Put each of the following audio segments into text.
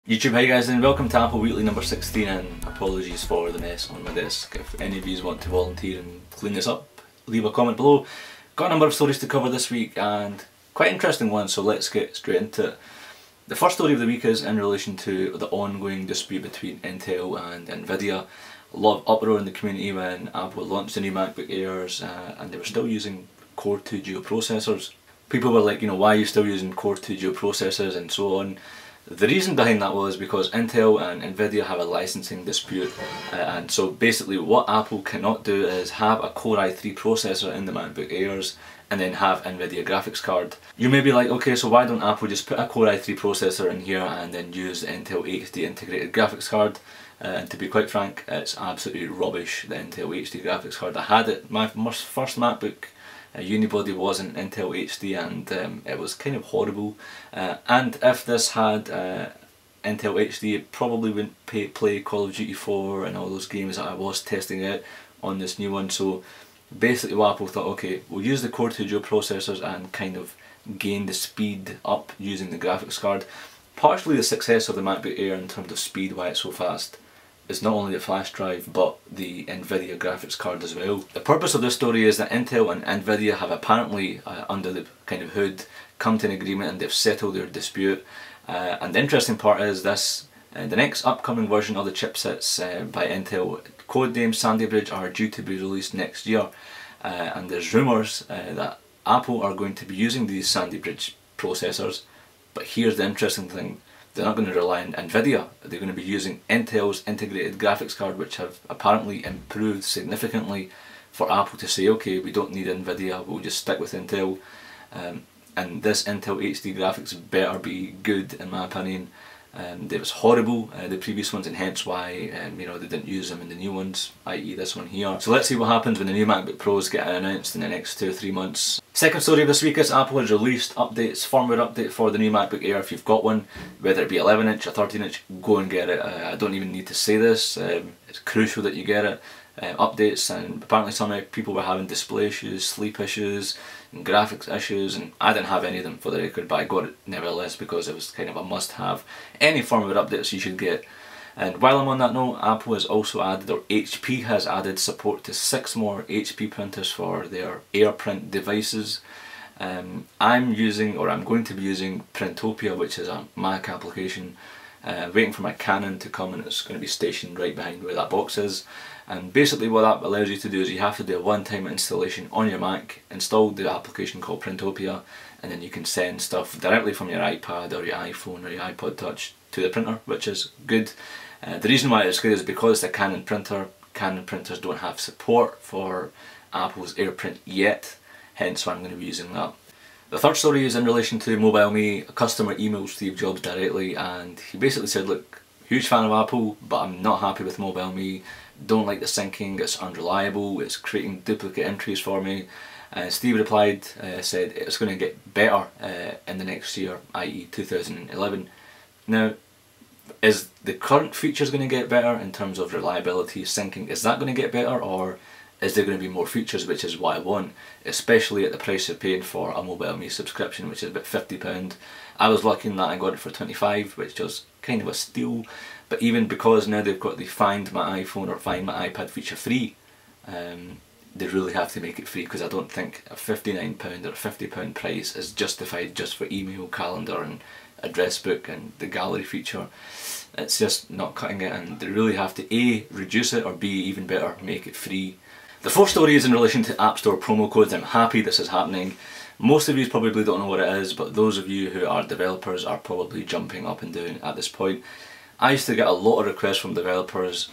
YouTube, hi guys, and welcome to Apple Weekly number 16, and apologies for the mess on my desk. If any of you want to volunteer and clean this up, leave a comment below. Got a number of stories to cover this week and quite interesting ones, so let's get straight into it. The first story of the week is in relation to the ongoing dispute between Intel and Nvidia. A lot of uproar in the community when Apple launched the new MacBook Airs and they were still using Core 2 Duo processors. People were like, why are you still using Core 2 Duo processors and so on. The reason behind that was because Intel and Nvidia have a licensing dispute, and so basically what Apple cannot do is have a Core i3 processor in the MacBook Airs and then have Nvidia graphics card. You may be like, okay, so why don't Apple just put a Core i3 processor in here and then use the Intel HD integrated graphics card? And to be quite frank, it's absolutely rubbish, the Intel HD graphics card. I had it, my first MacBook unibody wasn't Intel HD, and it was kind of horrible, and if this had Intel HD, it probably wouldn't play Call of Duty 4 and all those games that I was testing out on this new one. So basically what Apple thought, okay, we'll use the Core 2 Duo processors and kind of gain the speed up using the graphics card. Partially the success of the MacBook Air in terms of speed, why it's so fast, is not only the flash drive but the Nvidia graphics card as well. The purpose of this story is that Intel and Nvidia have apparently, under the kind of hood, come to an agreement and they've settled their dispute. And the interesting part is this, the next upcoming version of the chipsets by Intel, codenamed Sandy Bridge, are due to be released next year. And there's rumours that Apple are going to be using these Sandy Bridge processors, but here's the interesting thing. They're not going to rely on Nvidia, they're going to be using Intel's integrated graphics card, which have apparently improved significantly for Apple to say, okay, we don't need Nvidia, we'll just stick with Intel. And this Intel HD graphics better be good, in my opinion. It was horrible, the previous ones, and hence why they didn't use them in the new ones, i.e. this one here. So let's see what happens when the new MacBook Pros get announced in the next 2 or 3 months. Second story of this week is Apple has released updates, firmware update for the new MacBook Air. If you've got one, whether it be 11 inch or 13 inch, go and get it. I don't even need to say this, it's crucial that you get it. Updates, and apparently some people were having display issues, sleep issues, and graphics issues, and I didn't have any of them, for the record, but I got it nevertheless because it was kind of a must have. Any firmware updates you should get. And while I'm on that note, Apple has also added, or HP has added, support to 6 more HP printers for their AirPrint devices. I'm using, or I'm going to be using, Printopia, which is a Mac application. Waiting for my Canon to come, and it's going to be stationed right behind where that box is. And basically what that allows you to do is you have to do a one-time installation on your Mac, install the application called Printopia, and then you can send stuff directly from your iPad or your iPhone or your iPod Touch to the printer, which is good. The reason why it's good is because it's a Canon printer. Canon printers don't have support for Apple's AirPrint yet, hence why I'm going to be using that. The third story is in relation to Mobileme. A customer emailed Steve Jobs directly, and he basically said, look, huge fan of Apple, but I'm not happy with Mobileme. Don't like the syncing, it's unreliable, it's creating duplicate entries for me. Steve replied, said it's going to get better in the next year, i.e. 2011. Now, is the current features going to get better in terms of reliability, syncing? Is that going to get better, or is there going to be more features, which is what I want, especially at the price of paying for a Mobileme subscription, which is about £50. I was lucky in that I got it for £25, which was kind of a steal. But even because now they've got the Find My iPhone or Find My iPad feature free, they really have to make it free, because I don't think a £59 or £50 price is justified just for email, calendar and address book and the gallery feature. It's just not cutting it, and they really have to A, reduce it, or B, even better, make it free. The fourth story is in relation to App Store promo codes. I'm happy this is happening. Most of you probably don't know what it is, but those of you who are developers are probably jumping up and down at this point. I used to get a lot of requests from developers,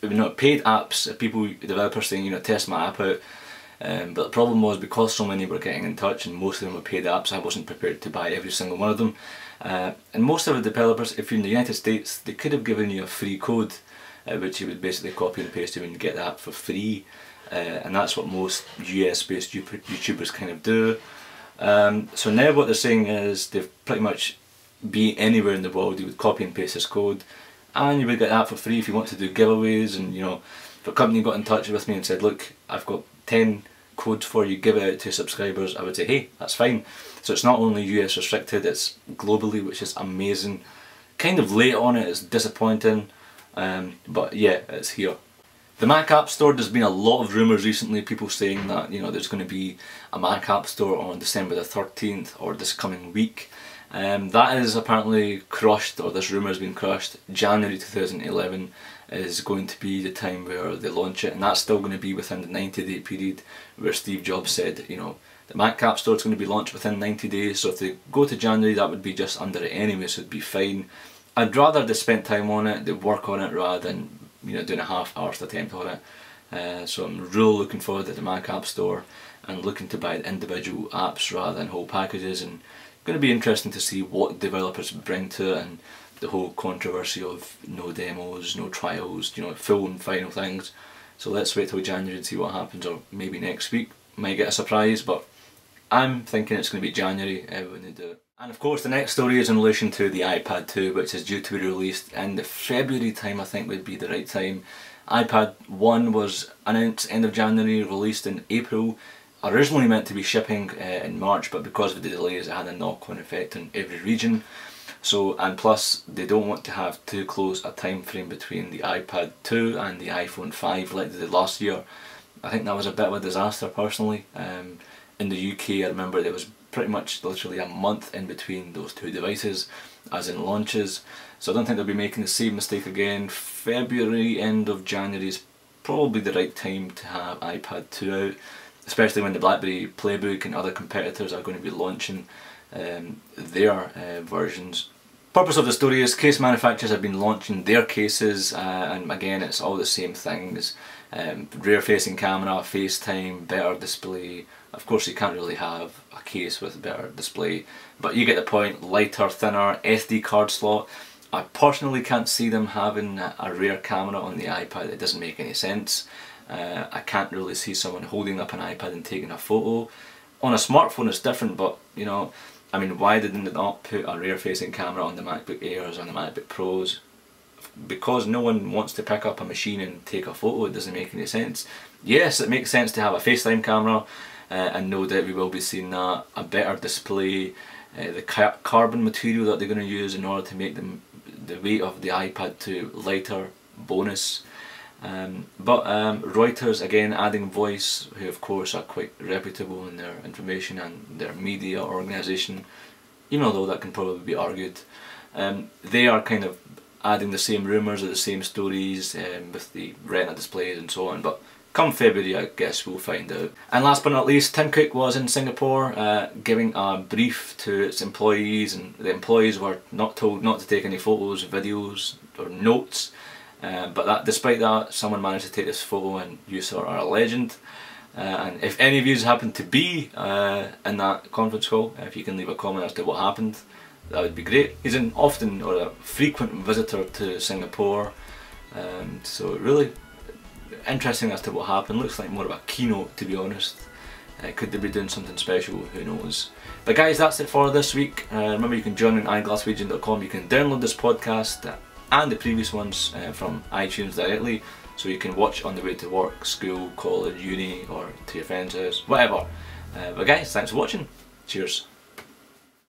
paid apps, developers saying, test my app out. But the problem was, because so many were getting in touch and most of them were paid apps, I wasn't prepared to buy every single one of them. And most of the developers, if you're in the United States, they could have given you a free code, which you would basically copy and paste and get that for free. And that's what most US based YouTubers kind of do. So now what they're saying is they've pretty much, be anywhere in the world, you would copy and paste this code and you would get that for free if you want to do giveaways. And if a company got in touch with me and said, look, I've got 10 codes for you, give it out to subscribers, I would say, hey, that's fine. So it's not only US restricted, it's globally, which is amazing. kind of late on it, it's disappointing, but yeah, it's here. The Mac App Store, there's been a lot of rumours recently, people saying that, you know, there's going to be a Mac App Store on December the 13th or this coming week. That is apparently crushed, or this rumour has been crushed. January 2011 is going to be the time where they launch it, and that's still going to be within the 90-day period where Steve Jobs said, you know, the Mac App Store is going to be launched within 90 days, so if they go to January, that would be just under it anyway, so it'd be fine. I'd rather they spent time on it, they work on it, rather than, you know, doing a half-arsed attempt on it. So I'm really looking forward to the Mac App Store and looking to buy individual apps rather than whole packages, and going to be interesting to see what developers bring to it, and the whole controversy of no demos, no trials, you know, full and final things. So let's wait till January and see what happens, or maybe next week. Might get a surprise, but I'm thinking it's going to be January when they do it. And of course the next story is in relation to the iPad 2, which is due to be released in the February time, I think would be the right time. iPad 1 was announced end of January, released in April. Originally meant to be shipping in March, but because of the delays it had a knock-on effect in every region. So, and plus they don't want to have too close a time frame between the iPad 2 and the iPhone 5 like they did last year. I think that was a bit of a disaster personally. In the UK I remember there was pretty much literally a month in between those two devices as in launches, so I don't think they'll be making the same mistake again. February, end of January is probably the right time to have iPad 2 out, especially when the BlackBerry Playbook and other competitors are going to be launching their versions. Purpose of the story is case manufacturers have been launching their cases, and again it's all the same things. Rear facing camera, FaceTime, better display. Of course you can't really have a case with better display, but you get the point. Lighter, thinner, SD card slot. I personally can't see them having a rear camera on the iPad, it doesn't make any sense. I can't really see someone holding up an iPad and taking a photo. On a smartphone it's different, but you know, I mean, why didn't they not put a rear facing camera on the MacBook Airs, on the MacBook Pros? Because no one wants to pick up a machine and take a photo, it doesn't make any sense. Yes, it makes sense to have a FaceTime camera, and no doubt we will be seeing that. A better display, the carbon material that they're going to use in order to make the weight of the iPad 2 lighter, bonus. But Reuters again adding voice, who of course are quite reputable in their information and their media organisation, even though that can probably be argued. They are kind of adding the same rumours or the same stories with the retina displays and so on, but come February I guess we'll find out. And last but not least, Tim Cook was in Singapore giving a brief to its employees, and the employees were not told not to take any photos, videos or notes. But despite that, someone managed to take this photo, and you sort are a legend. And if any of you happen to be in that conference call, if you can leave a comment as to what happened, that would be great. He's an often or a frequent visitor to Singapore, so really interesting as to what happened. Looks like more of a keynote, to be honest. Could they be doing something special? Who knows? But guys, that's it for this week. Remember, you can join on iGlaswegian.com. You can download this podcast and the previous ones from iTunes directly, so you can watch on the way to work, school, college, uni, or to your friend's house, whatever. But guys, thanks for watching. Cheers.